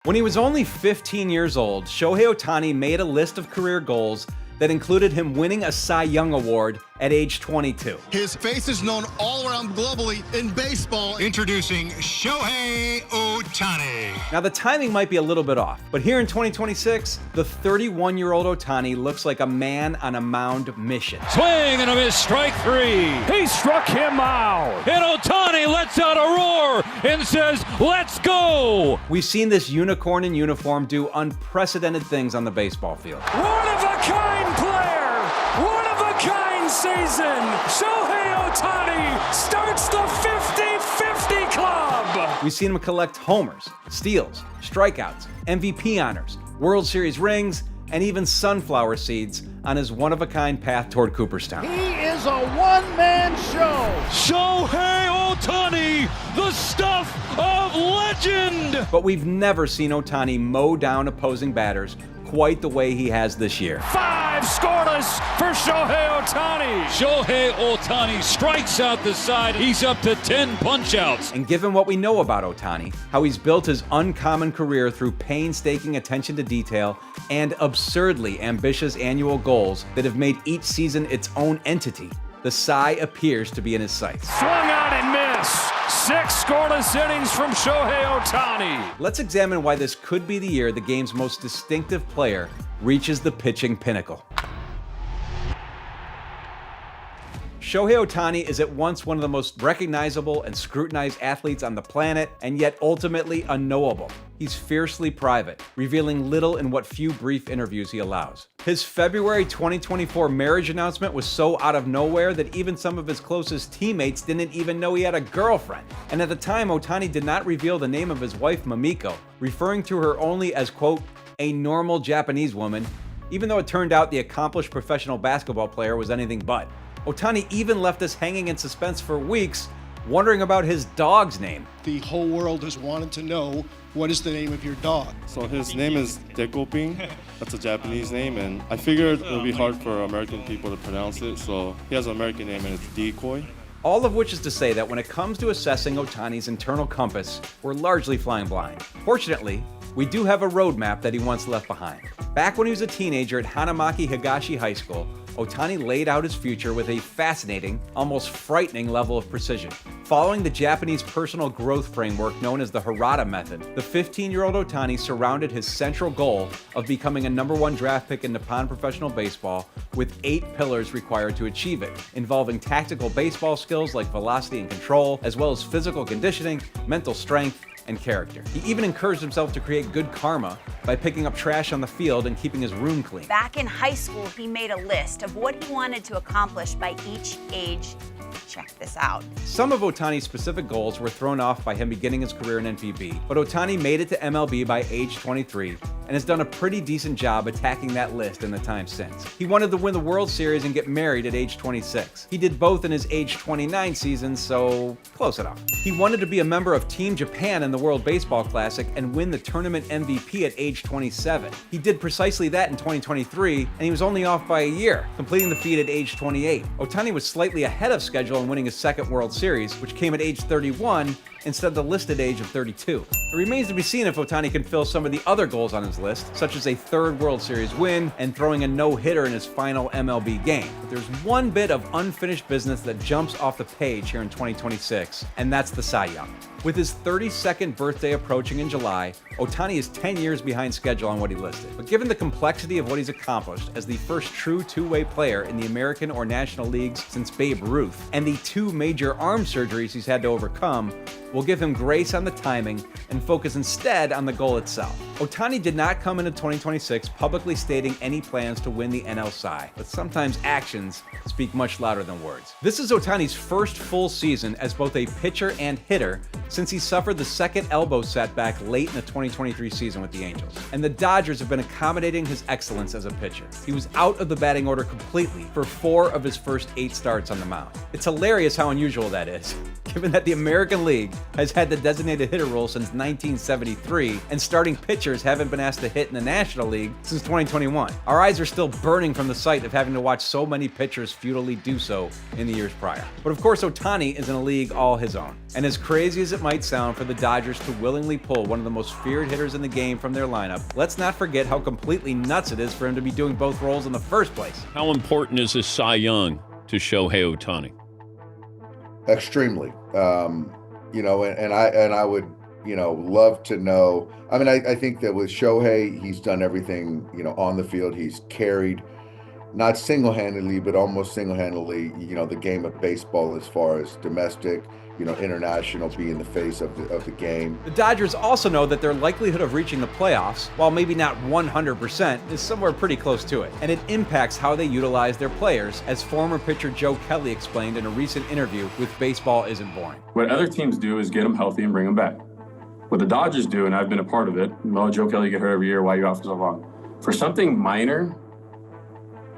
When he was only 15 years old, Shohei Ohtani made a list of career goals that included him winning a Cy Young Award at age 22. His face is known all around globally in baseball. Introducing Shohei Ohtani. Now, the timing might be a little bit off, but here in 2026, the 31-year-old Ohtani looks like a man on a mound mission. Swing and a miss, strike three. He struck him out. And Ohtani lets out a roar and says, "Let's go." We've seen this unicorn in uniform do unprecedented things on the baseball field. One-of-a-kind player. One-of-a-kind season. Shohei Ohtani starts the 50-50 club. We've seen him collect homers, steals, strikeouts, MVP honors, World Series rings, and even sunflower seeds on his one-of-a-kind path toward Cooperstown. He is a one-man show. Shohei Ohtani, the stuff of legend. But we've never seen Ohtani mow down opposing batters quite the way he has this year. 5 scoreless for Shohei Ohtani. Shohei Ohtani strikes out the side. He's up to 10 punch-outs. And given what we know about Ohtani, how he's built his uncommon career through painstaking attention to detail and absurdly ambitious annual goals that have made each season its own entity, the Cy appears to be in his sights. Swung out and missed. 6 scoreless innings from Shohei Ohtani. Let's examine why this could be the year the game's most distinctive player reaches the pitching pinnacle. Shohei Ohtani is at once one of the most recognizable and scrutinized athletes on the planet, and yet ultimately unknowable. He's fiercely private, revealing little in what few brief interviews he allows. His February 2024 marriage announcement was so out of nowhere that even some of his closest teammates didn't even know he had a girlfriend. And at the time, Ohtani did not reveal the name of his wife, Mamiko, referring to her only as, quote, a normal Japanese woman, even though it turned out the accomplished professional basketball player was anything but. Ohtani even left us hanging in suspense for weeks, wondering about his dog's name. The whole world has wanted to know, what is the name of your dog? So his name is Dekoping. That's a Japanese name, and I figured it would be hard for American people to pronounce it, so he has an American name and it's Decoy. All of which is to say that when it comes to assessing Ohtani's internal compass, we're largely flying blind. Fortunately, we do have a roadmap that he once left behind. Back when he was a teenager at Hanamaki Higashi High School, Ohtani laid out his future with a fascinating, almost frightening level of precision. Following the Japanese personal growth framework known as the Harada method, the 15-year-old Ohtani surrounded his central goal of becoming a #1 draft pick in Nippon professional baseball with 8 pillars required to achieve it, involving tactical baseball skills like velocity and control, as well as physical conditioning, mental strength, and character. He even encouraged himself to create good karma by picking up trash on the field and keeping his room clean. Back in high school, he made a list of what he wanted to accomplish by each age. Check this out. Some of Ohtani's specific goals were thrown off by him beginning his career in NPB, but Ohtani made it to MLB by age 23 and has done a pretty decent job attacking that list in the time since. He wanted to win the World Series and get married at age 26. He did both in his age 29 season, so close enough. He wanted to be a member of Team Japan in the World Baseball Classic and win the tournament MVP at age 27. He did precisely that in 2023, and he was only off by a year, completing the feat at age 28. Ohtani was slightly ahead of schedule in winning his second World Series, which came at age 31 instead of the listed age of 32. It remains to be seen if Ohtani can fill some of the other goals on his list, such as a 3rd World Series win and throwing a no-hitter in his final MLB game. But there's one bit of unfinished business that jumps off the page here in 2026, and that's the Cy Young. With his 32nd birthday approaching in July, Ohtani is 10 years behind schedule on what he listed. But given the complexity of what he's accomplished as the first true two-way player in the American or National Leagues since Babe Ruth, and the 2 major arm surgeries he's had to overcome, we'll give him grace on the timing and focus instead on the goal itself. Ohtani did not come into 2026 publicly stating any plans to win the NL Cy, but sometimes actions speak much louder than words. This is Ohtani's first full season as both a pitcher and hitter since he suffered the second elbow setback late in the 2023 season with the Angels. And the Dodgers have been accommodating his excellence as a pitcher. He was out of the batting order completely for 4 of his first 8 starts on the mound. It's hilarious how unusual that is. given that the American League has had the designated hitter rule since 1973, and starting pitchers haven't been asked to hit in the National League since 2021. Our eyes are still burning from the sight of having to watch so many pitchers futilely do so in the years prior. But of course, Ohtani is in a league all his own. And as crazy as it might sound for the Dodgers to willingly pull one of the most feared hitters in the game from their lineup, let's not forget how completely nuts it is for him to be doing both roles in the first place. How important is this Cy Young to Shohei Ohtani? Extremely. And I would, love to know. I mean, I think that with Shohei, he's done everything, on the field. He's carried, not single-handedly, but almost single-handedly, the game of baseball as far as domestic, international, being the face of the game. The Dodgers also know that their likelihood of reaching the playoffs, while maybe not 100%, is somewhere pretty close to it. And it impacts how they utilize their players, as former pitcher Joe Kelly explained in a recent interview with Baseball Isn't Boring. What other teams do is get them healthy and bring them back. What the Dodgers do, and I've been a part of it, Joe Kelly get hurt every year, why are you out for so long? For something minor,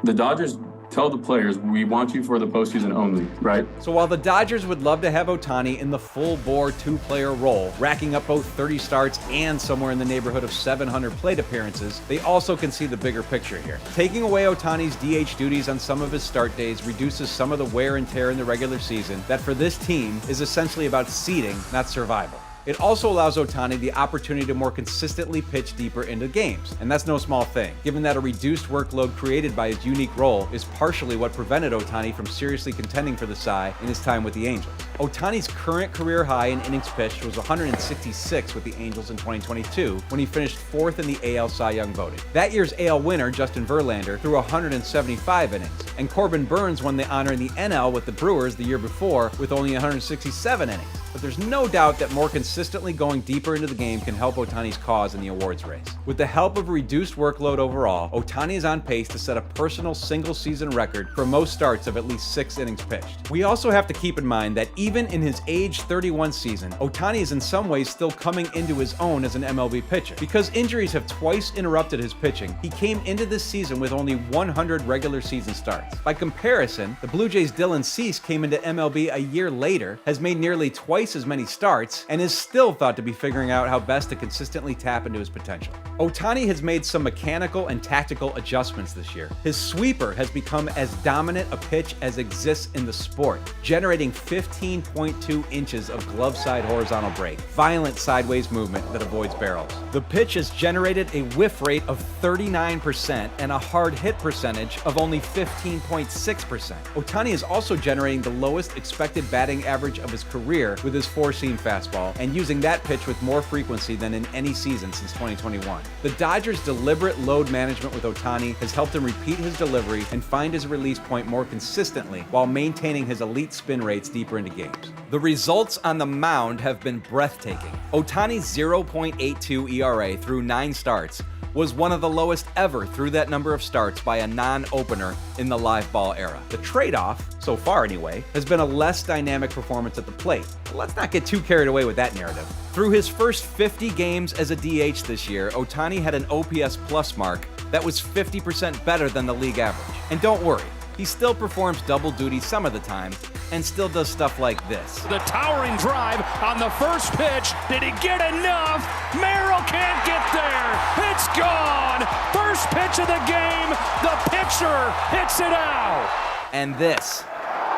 the Dodgers tell the players, we want you for the postseason only, right? So while the Dodgers would love to have Ohtani in the full-bore two-player role, racking up both 30 starts and somewhere in the neighborhood of 700 plate appearances, they also can see the bigger picture here. Taking away Ohtani's DH duties on some of his start days reduces some of the wear and tear in the regular season that for this team is essentially about seeding, not survival. It also allows Ohtani the opportunity to more consistently pitch deeper into games, and that's no small thing, given that a reduced workload created by his unique role is partially what prevented Ohtani from seriously contending for the Cy in his time with the Angels. Ohtani's current career high in innings pitched was 166 with the Angels in 2022, when he finished 4th in the AL Cy Young voting. That year's AL winner, Justin Verlander, threw 175 innings, and Corbin Burns won the honor in the NL with the Brewers the year before with only 167 innings. But there's no doubt that more consistently going deeper into the game can help Ohtani's cause in the awards race. With the help of a reduced workload overall, Ohtani is on pace to set a personal single-season record for most starts of at least 6 innings pitched. We also have to keep in mind that even in his age 31 season, Ohtani is in some ways still coming into his own as an MLB pitcher. Because injuries have twice interrupted his pitching, he came into this season with only 100 regular season starts. By comparison, the Blue Jays' Dylan Cease came into MLB a year later, has made nearly twice as many starts, and is still thought to be figuring out how best to consistently tap into his potential. Ohtani has made some mechanical and tactical adjustments this year. His sweeper has become as dominant a pitch as exists in the sport, generating 15.2 inches of glove-side horizontal break, violent sideways movement that avoids barrels. The pitch has generated a whiff rate of 39% and a hard hit percentage of only 15.6%. Ohtani is also generating the lowest expected batting average of his career with his four-seam fastball, and using that pitch with more frequency than in any season since 2021. The Dodgers' deliberate load management with Ohtani has helped him repeat his delivery and find his release point more consistently while maintaining his elite spin rates deeper into games. The results on the mound have been breathtaking. Ohtani's 0.82 ERA through 9 starts was one of the lowest ever through that number of starts by a non-opener in the live ball era. The trade-off, so far anyway, has been a less dynamic performance at the plate. But let's not get too carried away with that narrative. Through his first 50 games as a DH this year, Ohtani had an OPS plus mark that was 50% better than the league average. And don't worry, he still performs double duty some of the time and still does stuff like this. The towering drive on the first pitch. Did he get enough? Merrill can't get there. It's gone. First pitch of the game. The pitcher hits it out. And this.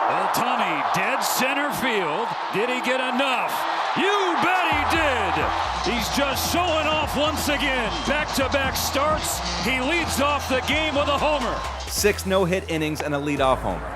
Ohtani, dead center field. Did he get enough? You bet he did. He's just showing off once again. Back-to-back starts. He leads off the game with a homer. 6 no-hit innings and a leadoff homer.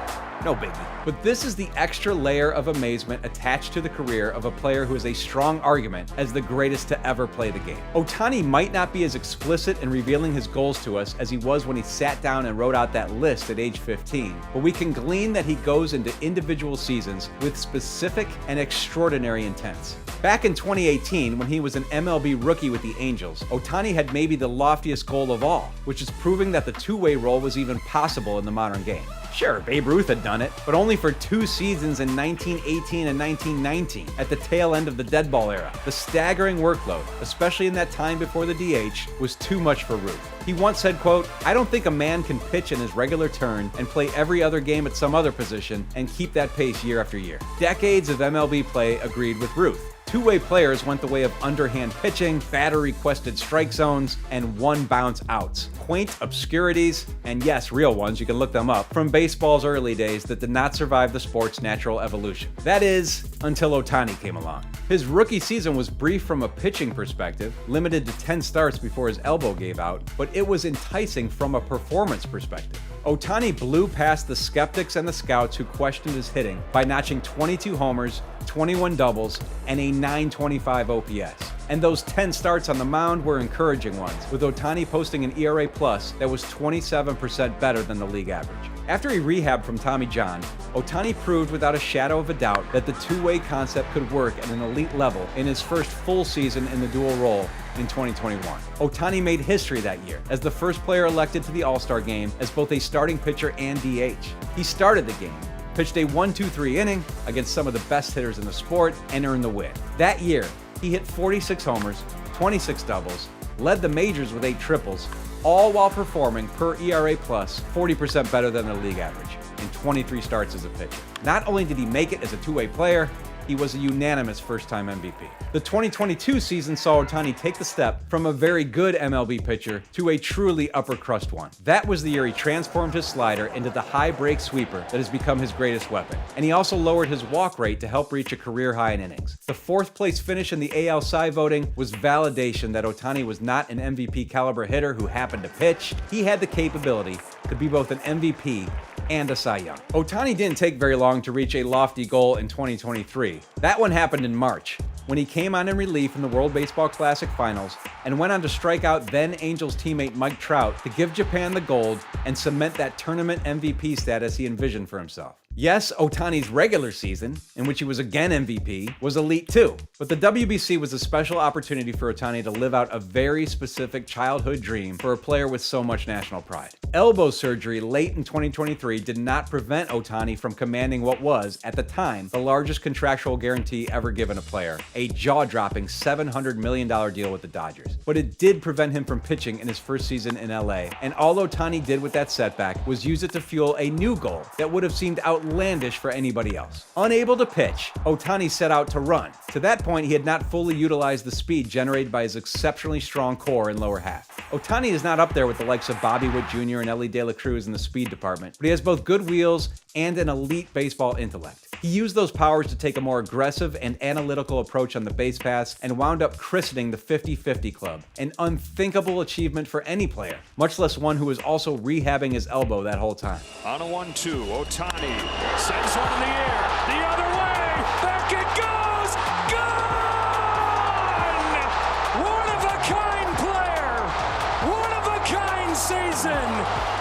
No biggie. But this is the extra layer of amazement attached to the career of a player who has a strong argument as the greatest to ever play the game. Ohtani might not be as explicit in revealing his goals to us as he was when he sat down and wrote out that list at age 15, but we can glean that he goes into individual seasons with specific and extraordinary intents. Back in 2018, when he was an MLB rookie with the Angels, Ohtani had maybe the loftiest goal of all, which is proving that the two-way role was even possible in the modern game. Sure, Babe Ruth had done it, but only for 2 seasons in 1918 and 1919, at the tail end of the dead ball era. The staggering workload, especially in that time before the DH, was too much for Ruth. He once said, quote, "I don't think a man can pitch in his regular turn and play every other game at some other position and keep that pace year after year." Decades of MLB play agreed with Ruth. Two-way players went the way of underhand pitching, batter-requested strike zones, and one-bounce outs. Quaint obscurities, and yes, real ones, you can look them up, from baseball's early days that did not survive the sport's natural evolution. That is, until Ohtani came along. His rookie season was brief from a pitching perspective, limited to 10 starts before his elbow gave out, but it was enticing from a performance perspective. Ohtani blew past the skeptics and the scouts who questioned his hitting by notching 22 homers, 21 doubles, and a .925 OPS. And those 10 starts on the mound were encouraging ones, with Ohtani posting an ERA plus that was 27% better than the league average. After he rehabbed from Tommy John, Ohtani proved without a shadow of a doubt that the two-way concept could work at an elite level in his first full season in the dual role in 2021. Ohtani made history that year as the first player elected to the All-Star game as both a starting pitcher and DH. He started the game, pitched a 1-2-3 inning against some of the best hitters in the sport, and earned the win. That year, he hit 46 homers, 26 doubles, led the majors with 8 triples, all while performing per ERA plus 40% better than the league average in 23 starts as a pitcher. Not only did he make it as a two-way player, he was a unanimous first-time MVP. The 2022 season saw Ohtani take the step from a very good MLB pitcher to a truly upper-crust one. That was the year he transformed his slider into the high-break sweeper that has become his greatest weapon. And he also lowered his walk rate to help reach a career high in innings. The 4th-place finish in the AL Cy voting was validation that Ohtani was not an MVP-caliber hitter who happened to pitch. He had the capability to be both an MVP and a Cy Young. Ohtani didn't take very long to reach a lofty goal in 2023. That one happened in March, when he came on in relief in the World Baseball Classic Finals and went on to strike out then Angels teammate Mike Trout to give Japan the gold and cement that tournament MVP status he envisioned for himself. Yes, Ohtani's regular season, in which he was again MVP, was elite too, but the WBC was a special opportunity for Ohtani to live out a very specific childhood dream for a player with so much national pride. Elbow surgery late in 2023 did not prevent Ohtani from commanding what was, at the time, the largest contractual guarantee ever given a player, a jaw-dropping $700 million deal with the Dodgers. But it did prevent him from pitching in his first season in LA, and all Ohtani did with that setback was use it to fuel a new goal that would have seemed outlandish for anybody else. Unable to pitch, Ohtani set out to run. To that point, he had not fully utilized the speed generated by his exceptionally strong core and lower half. Ohtani is not up there with the likes of Bobby Witt Jr. and Ellie De La Cruz in the speed department, but he has both good wheels and an elite baseball intellect. He used those powers to take a more aggressive and analytical approach on the base paths and wound up christening the 50-50 club, an unthinkable achievement for any player, much less one who was also rehabbing his elbow that whole time. On a 1-2, Ohtani sends one in the air, the other way, back it goes, gone! One-of-a-kind player, one-of-a-kind season.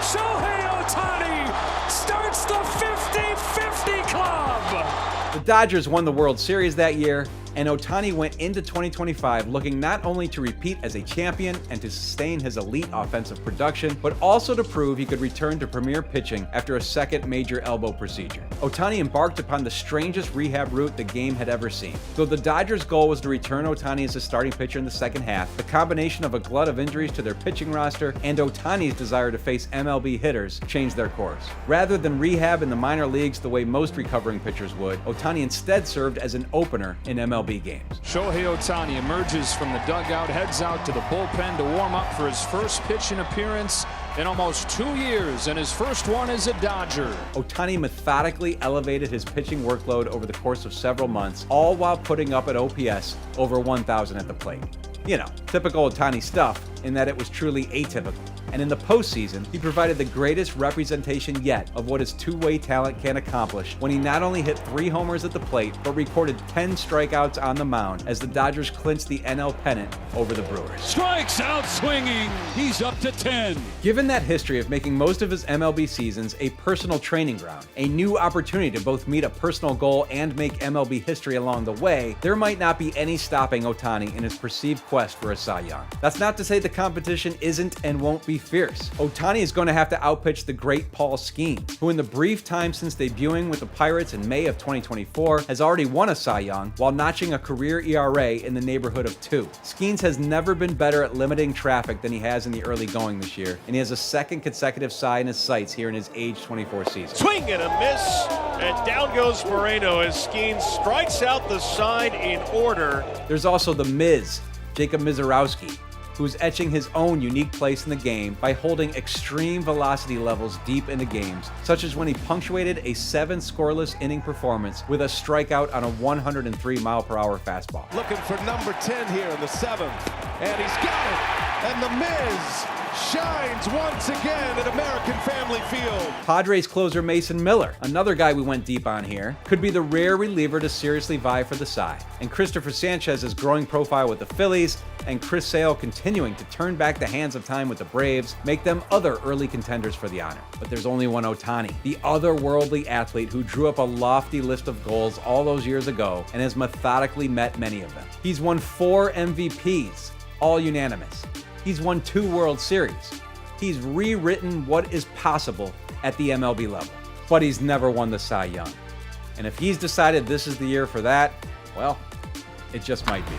Shohei Ohtani starts the 50-50 club. The Dodgers won the World Series that year, and Ohtani went into 2025 looking not only to repeat as a champion and to sustain his elite offensive production, but also to prove he could return to premier pitching after a second major elbow procedure. Ohtani embarked upon the strangest rehab route the game had ever seen. Though the Dodgers' goal was to return Ohtani as a starting pitcher in the second half, the combination of a glut of injuries to their pitching roster and Ohtani's desire to face MLB hitters changed their course. Rather than rehab in the minor leagues the way most recovering pitchers would, Ohtani instead served as an opener in MLB games. Shohei Ohtani emerges from the dugout, heads out to the bullpen to warm up for his first pitching appearance in almost 2 years, and his first one as a Dodger. Ohtani methodically elevated his pitching workload over the course of several months, all while putting up an OPS over 1,000 at the plate. You know, typical Ohtani stuff in that it was truly atypical. And in the postseason, he provided the greatest representation yet of what his two-way talent can accomplish when he not only hit 3 homers at the plate, but recorded 10 strikeouts on the mound as the Dodgers clinched the NL pennant over the Brewers. Strikes out swinging. He's up to 10. Given that history of making most of his MLB seasons a personal training ground, a new opportunity to both meet a personal goal and make MLB history along the way, there might not be any stopping Ohtani in his perceived quest for a Cy Young. That's not to say the competition isn't and won't be fierce. Ohtani is going to have to outpitch the great Paul Skeens, who in the brief time since debuting with the Pirates in May of 2024 has already won a Cy Young while notching a career ERA in the neighborhood of 2. Skeens has never been better at limiting traffic than he has in the early going this year, and he has a second consecutive Cy in his sights here in his age 24 season. Swing and a miss, and down goes Moreno as Skeens strikes out the side in order. There's also the Miz, Jacob Mizorowski, who's etching his own unique place in the game by holding extreme velocity levels deep into games, such as when he punctuated a 7 scoreless inning performance with a strikeout on a 103-mile-per-hour fastball. Looking for number 10 here in the 7th, and he's got it, and the Miz shines once again at American Family Field. Padres closer Mason Miller, another guy we went deep on here, could be the rare reliever to seriously vie for the Cy. And Christopher Sanchez's growing profile with the Phillies and Chris Sale continuing to turn back the hands of time with the Braves make them other early contenders for the honor. But there's only one Ohtani, the otherworldly athlete who drew up a lofty list of goals all those years ago and has methodically met many of them. He's won 4 MVPs, all unanimous. He's won 2 World Series. He's rewritten what is possible at the MLB level, but he's never won the Cy Young. And if he's decided this is the year for that, well, it just might be.